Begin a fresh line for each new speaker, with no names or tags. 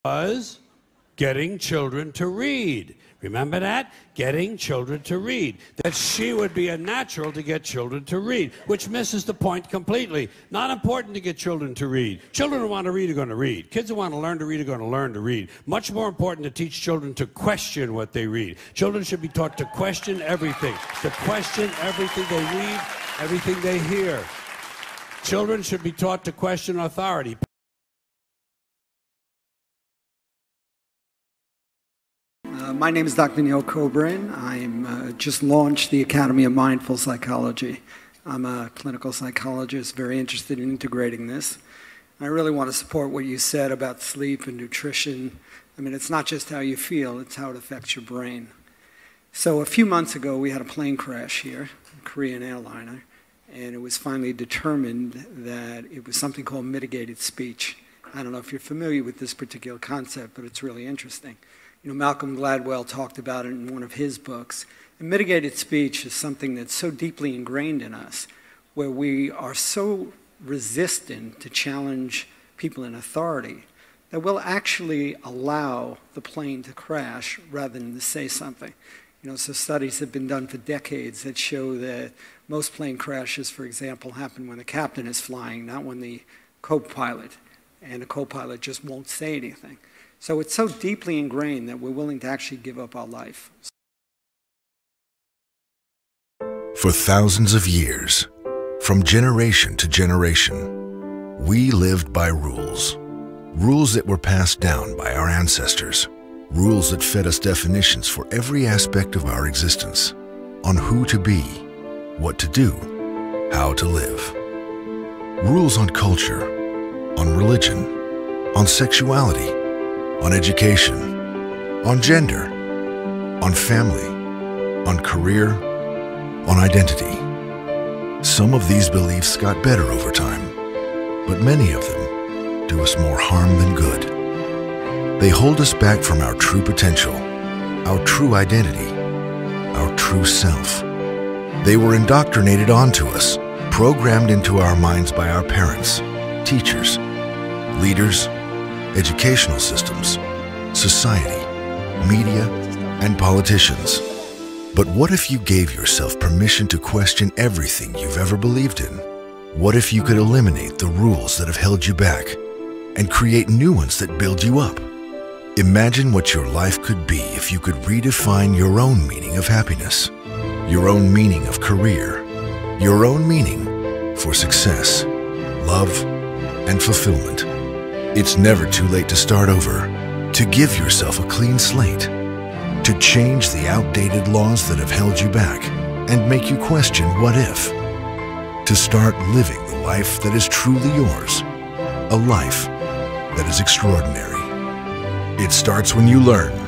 was getting children to read. Remember that? Getting children to read. That she would be a natural to get children to read, which misses the point completely. Not important to get children to read. Children who want to read are going to read. Kids who want to learn to read are going to learn to read. Much more important to teach children to question what they read. Children should be taught to question everything. To question everything they read, everything they hear. Children should be taught to question authority.
My name is Dr. Neil Coburn. I'm just launched the Academy of Mindful Psychology. I'm a clinical psychologist, very interested in integrating this. I really want to support what you said about sleep and nutrition. I mean, it's not just how you feel, it's how it affects your brain. So a few months ago, we had a plane crash here, a Korean airliner, and it was finally determined that it was something called mitigated speech. I don't know if you're familiar with this particular concept, but it's really interesting. You know, Malcolm Gladwell talked about it in one of his books. And mitigated speech is something that's so deeply ingrained in us, where we are so resistant to challenge people in authority that we'll actually allow the plane to crash rather than to say something. You know, so studies have been done for decades that show that most plane crashes, for example, happen when the captain is flying, not when the co-pilot, and the co-pilot just won't say anything. So it's so deeply ingrained that we're willing to actually give up our life.
For thousands of years, from generation to generation, we lived by rules. Rules that were passed down by our ancestors. Rules that fed us definitions for every aspect of our existence. On who to be, what to do, how to live. Rules on culture, on religion, on sexuality, on education, on gender, on family, on career, on identity. Some of these beliefs got better over time, but many of them do us more harm than good. They hold us back from our true potential, our true identity, our true self. They were indoctrinated onto us, programmed into our minds by our parents, teachers, leaders, educational systems, society, media, and politicians. But what if you gave yourself permission to question everything you've ever believed in? What if you could eliminate the rules that have held you back and create new ones that build you up? Imagine what your life could be if you could redefine your own meaning of happiness, your own meaning of career, your own meaning for success, love, and fulfillment. It's never too late to start over, to give yourself a clean slate, to change the outdated laws that have held you back and make you question what if, to start living the life that is truly yours, a life that is extraordinary. It starts when you learn